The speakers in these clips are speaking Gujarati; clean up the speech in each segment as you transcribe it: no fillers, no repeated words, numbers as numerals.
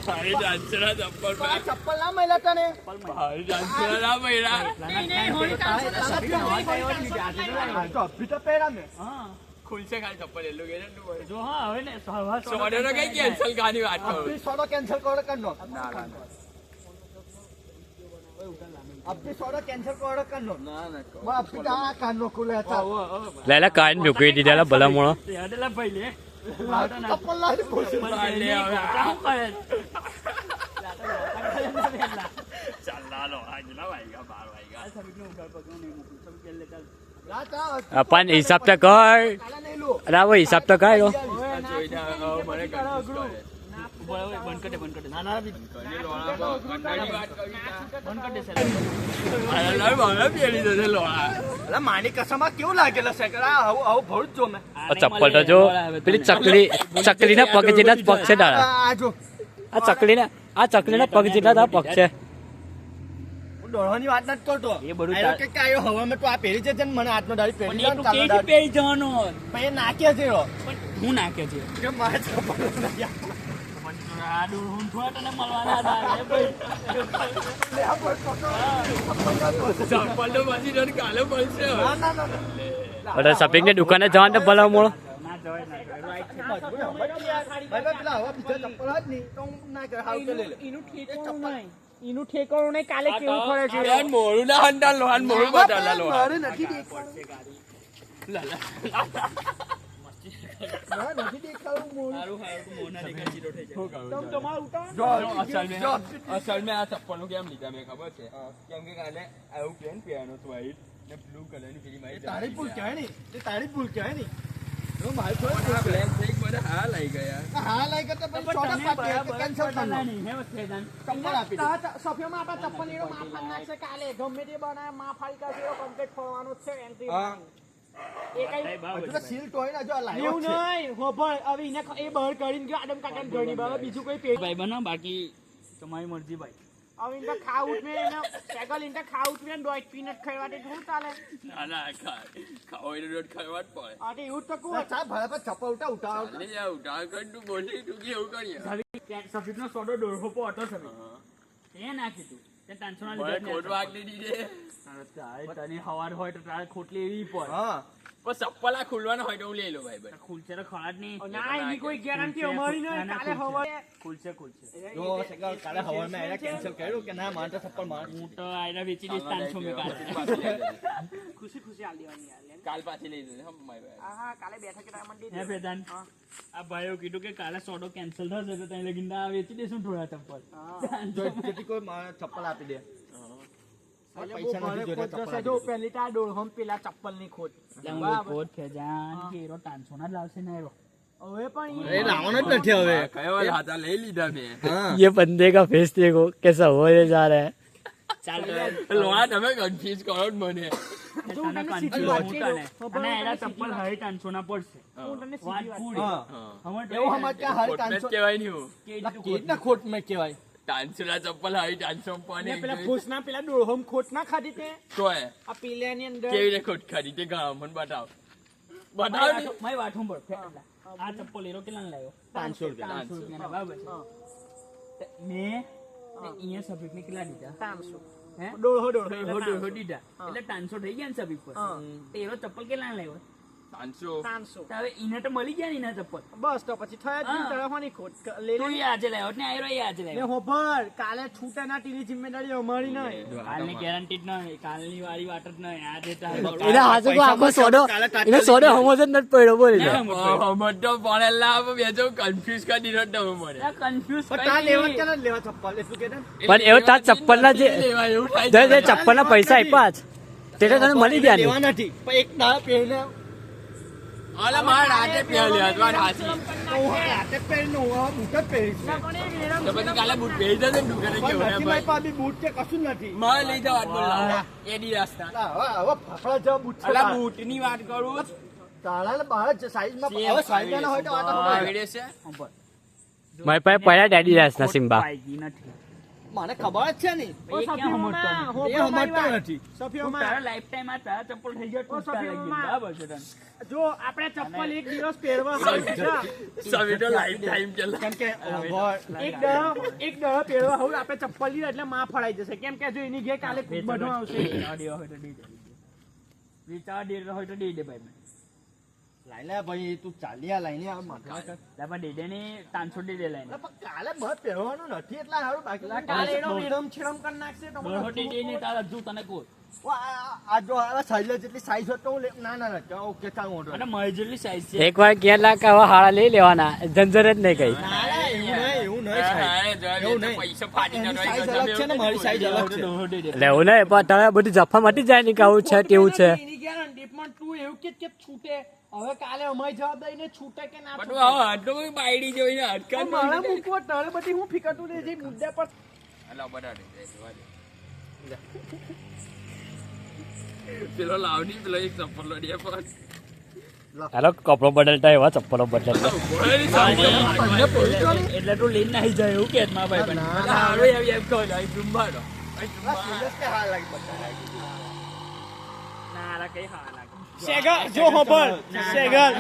ભાઈ ડાન્સરા ચપ્પલ ચપ્પલ ના મળ્યા તને ભાઈ ડાન્સરા ના મળ્યા અભી તો પહેરા મેં ખુલશે ખાલી ચપ્પલ એટલું કે જો હા હવે ને સોડો કઈ કેન્સલ કાની વાત કરો અભી સોડો કેન્સલ કરો કરનો અભી સોડો કેન્સલ કરો કરનો ના વા અભી આ કાનો ખુલે હતા લેલા કાન મૂકી દીધેલા ભલા મોણો હેડલા ભાઈ લે ચપ્પલ લાવી બોલ ચાલ લાલો આગલા વાગ્યા 12 વાગ્યા अपन हिसाब तो कर अरे वो हिसाब तो कर માની કસમા કેવું લાગેલા છે આવું ભરું જો મેં चप्पल तो जो પેલી ચકલી ના પગ જેટલા જ પગ છે તારા આ જો આ ચકલી ના પગ જેટલા તારા પગ છે ડોળવાની વાત નથી કરતો એ બધું આયો કે આયો હવામાં તો આ પહેરી છે ને મને હાથનો દાડી પહેરી પણ એ તો કેજી પેઈ જવાનો પણ એ નાકે છે હું નાખે છે કે મારે ચપ્પલ નથી આડુ હું થોડા તને મળવાના હતા એ ભાઈ ચપ્પલ તો પછી ડર કાલે પડશે અરે સફીક ની દુકાને જવાનું તો ભલા મોણો ના જવાય ભાઈ પેલા હવા બીજા ચપ્પલ જ નહીં તો હું ના કર હાવ કે લે એનું ઠેકાણું નહીં કાલે કેવું પડે છે યાર મોળું ના હંડા લોહાન મોળું બતાલા લોહાન મારે નથી દેખાડું નથી દેખાડું મોડું સારું હારું તું મોના દેખા જીરો થઈ જાય તમ તમારું ઉતાર અસલ મેં આ ચપ્પલ નું કેમ લીધા મેં ખબર છે કેમ કે કાલે આવું પેન પહેરવાનો હતો વ્હાઈટ ને બ્લુ કલર ની પેલી મારી તારી ભૂલ કહેવાય નહીં તે તારી ભૂલ કહેવાય નહીં તો મારી આ બ્લેક બ્લેક મને હા લઈ ગયા હા લાઈ કરતા પણ છોડા પાટી કેન્સલ કરનો નહીં હે વસ્તે જાન ચપ્પલ આપી દે સફિયોમાં આપણા ચપ્પલ એનો માફ નાખશે કાલે ગમે તે બનાવે માફ ફાડી કાઢે એનો કમ્પ્લીટ ફરવાનો છે એન્ટ્રી હા એ કઈ હજુ તો સીલ ટોય ના જો આ લાઈવ એવું છે નહીં હોભળ હવે એને એ બહાર કાઢીને ગયો આદમ કાકાને ઘરની બહાર બીજું કોઈ પેજ ભાઈ બના બાકી તમારી મરજી ભાઈ હવે ઇનકા ખાઉટ મે એને સાયકલ ઇનકા ખાઉટ મે ડોઈટ પીનટ ખાવાથી થોડું ચાલે ના ના ખાઓ એને રોટ ખાવા જ પડે આ તો એવું જ તો કહું સાહેબ ભલે પર ચપ્પલ ઉઠાવ લે જાવ ઉઠા કર તું બોલી તું કેવું કરીએ સફીદનો સોડો દોરહો પો હતો સફીદ એ નાખી તું તે ટાંચોના મને લીધે કોટ વાગલી દીધે તને હવાર હોય તો તારે ખોટલી એવી પર હા પણ ચપ્પલ આ ખુલવાનો હોય તો હું લઈ લો ભાઈ ભાઈ ખુલશે તો ખરા જ નહીં ના એની કોઈ ગેરંટી અમારી નહીં કાલે હવારે ખુલશે જો સગા કાલે હવામાં આયા કેન્સલ કર્યું કે ના મારે તો ચપ્પલ માર હું તો આયરા વેચી દઈશ 300 મે કાલે ખુશી ખુશી આલ દેવાની યાર કાલ પાછી લઈ જશે હમ મારી ભાઈ હા કાલે બેઠા કે ટાઈમ દે હે વેદાન આ ભાઈઓ કીધું કે કાલે સોડો કેન્સલ થશે તો તઈ લગીને આ વેચી દેશું થોડા ચપ્પલ જો જેથી કોઈ મારે ચપ્પલ આપી દે પૈસા નથી જોઈતા જો પહેલી તા ડોળહમ પેલા ચપ્પલ ની ખોટ કોટ છે જાન કે એરો 300 ના જ લાવશે ને એરો હવે પણ એ લાવવાનો જ નથી હવે કયો હાથા લઈ લીધા મેં ये बंदे का फेस देखो कैसा होने जा रहा है ચાલ લોહા તમે કન્ફ્યુઝ કરો જ મને તને કન્ફ્યુઝ હું તને અને એના ચપ્પલ હવે 300 ના પડશે હું તને વાત સીધી પૂરી હા હવે એવું હમણાં ક્યાં હારી ખોટ મેં જ 300 કહેવાય નહીં હું કેટના ખોટ મેં કહેવાય 300 ના ચપ્પલ હારી 300 ને પાણી પેલા ફૂસના પેલા ડોળહમ ખોટ ના ખાધી તે તોય આ પેલાની અંદર કેવી રીતે ખોટ ખાધી તે ગામ મને બતાવ બતાવ ને. મારી વાત સાંભળ આ ચપ્પલ એરો કેટલા લાવ્યો 500 રૂપિયા 500 રૂપિયાના બરાબર છે મેં અહીંયા સફીક ને કેટલા દીધા 300 હે ડોળહો ડોઢો દીધા એટલે 300 થઈ ગયા ને સફીક પર એરો ચપ્પલ કેટલા લાવ્યો 500 300 તો હવે એને તો મળી ગયા ને એના ચપ્પલ બસ તો પછી થયા જ નહીં તરફની ખોટ લે તું ઈ આજે લાવ્યો ને આયરો ઈ આજે ને લાવ્યો હોભળ કાલે છૂટા ના ટીની જિમ્મેદારી અમારી નહીં કાલની ગેરંટી જ નહીં કાલની વાળી વાત જ નહીં આજે તો એના હાથે કો આખો સોડો એને સોડો હમો જ નથી પડ્યો બોલે બધો ભણેલા બેજો કન્ફ્યુઝ કરી દીધો તમે મને કન્ફ્યુઝ પણ તા લેવા કે ના લેવા ચપ્પલ એટલું કે ને પણ એવો તાર ચપ્પલ ના જે લેવા એવું થાય જે ચપ્પલ ના પૈસા આપ્યા જ તે તો તને મળી ગયા લેવા ને નથી પણ એક ના પહેરીને અલા માર રાતે પહેરી લે વાત હાચી હું રાતે પહેરીને હું આ બૂટ જ પહેરીશ તો પછી કાલે બૂટ પહેરી જશે ને દુકાને કેવું હે નથી ભાઈ મારી પાસે બૂટ કે કશું નથી મારે લઈ જાવ વાત બોલ એડી રાસ્તા હવે ફાફડા જેવા બૂટ છે અલા બૂટ ની વાત કરું તાળા ને બહાર સાઈઝમાં હવે સાઈઝ ના હોય તો આ તો આવડે છે મારી પાસે પડ્યા ડેડી રાસ ના સિમ્બા પાઈકી નથી મને ખબર જ છે ને ઓ એ ક્યાં સમજતો નથી? એ સમજતો નથી સફીઓમાં તારા lifetime આ તારા ચપ્પલ થઈ ગયા તૂટતા સફી લાગી મામા. બરાબર છે તને? જો આપણે ચપ્પલ એક દિવસ પહેરવા હોય સभी तो लाइफ टाइम चल કેમ કે એક દડો પહેરવા હોય આપણે ચપ્પલ લીધા એટલે માં ફળાઈ જશે કેમ કે જો એની ઘેર કાલે ખૂબ બધું આવશે વેચાવા દેવા હોય તો દઈ દે. વેચાવા દેવા હોય તો દઈ દે ભાઈ મને. લાઈને ભાઈ તું ચાલ્યા લાઈને આ માથા કર. લા પણ દઈ દે ને 300 દઈ દે લઈને. પણ કાલે બસ પહેરવાનું નથી એટલે સારું બાકી કાલે એનો વિરમ છીરમ કરી નાખશે તો મને બરોબર દઈ દે ને તારા હજુ તને કહું. આ જો આ સાઈઝ જેટલી સાઈઝ હોત તો હું ના ના ના ઓકે ચાલ મોટો અને મારી જેટલી size છે. એક વાર ગયા લાખ આવા હાડા લઈ લેવાના ઝંઝર જ નહીં કઈ એવું નહીં पैसा फाड़ी ना સાઈઝ અલગ છે ને મારી સાઈઝ અલગ છે દોઢો દઈ દે. એટલે એવું નહીં પણ તારે બધું જફા મટી જાય ને કે આવું છે તેવું છે એની ગેરંટી પણ તું એવું કે છૂટે હવે કાલે અમારી જવાબદારી ને છૂટે કે ના बट છૂટે वो हाथ तो कोई बाइडी जो है हाथ का પણ મારા મૂકવો તારે બધી હું ફિકરતું ને જે મુદ્દા પર अल्लाह बड़ा दे પેલો લાવની પેલો એક ચપ્પલ લડિયા પર હાલો કપડો બદલતા એવા ચપ્પલો બદલતા એટલે તું લઈને નાહી જાય એવું કે મારા ભાઈ પણ. હવે એમ કહો જાય જુંબાડો સિરિયસ કે હાલ લાગી બધા ના આલા કઈ હા લાગે. સેગર જો હોબળ સેગર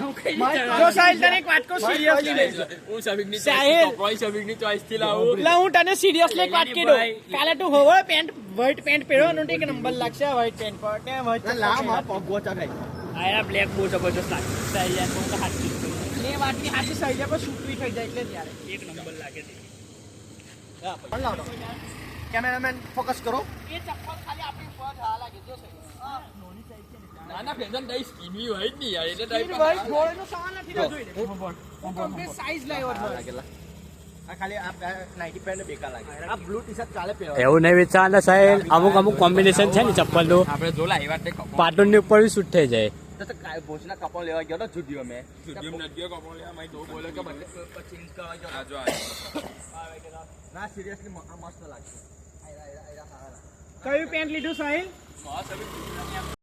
જો સાહિલ તને એક વાત કહું સિરિયસલી લે હું સબિકની સાહેબ. ચોઈસ સબિકની ચોઈસ થી લાવું એટલે હું તને સિરિયસલી એક વાત કીધું કાલે તું હોવો પેન્ટ વ્હાઈટ પેન્ટ પહેરવાનું એક નંબર લાગશે વ્હાઈટ પેન્ટ પર કે વ્હાઈટ લાવ માં પગવો ચડાઈ આ યાર બ્લેક બહુ જબરજસ્ત લાગે. સાઈ યાર હું તો હાચી જ કહું. એ વાતની હાથી સહી પર સૂટવી થઈ જાય એટલે ત્યારે એક નંબર લાગે છે. પણ લાવડો કેમેરામેન ફોકસ કરો એ ચપ્પલ ખાલી આપણી પર હા લાગે જો સહી ના ના ફેશન તારી સ્કીન બી હોય જ નહીં યાર એટલે ભાઈ તારી જોડેનો સવાલ નથી તો જોઈ લે હું કમ્પ્લીટ સાઈઝ લાવ્યો છું આ ખાલી આ નાઇટી પેન્ટ બેકાર લાગે આ બ્લુ ટી-શર્ટ કાલે પહેરવા એવું નહીં વિચારવાના સાહેબ અમુક અમુક કોમ્બિનેશન છે ને ચપ્પલનું આપણે જોલા એ વાત કપો પાટણની ઉપર બી શૂટ થઈ જાય તો ભોજના કપડા લેવા ગયો તો જુડિયો મેં સુધીમ નદીઓ કપો લે માઈ તો બોલે કે બદલે ચેન્જ કરવા ગયો આ જો ના સિરિયસલી મસ્ત લાગે કયું પેન્ટ લીધું સાહિલ આ સબિક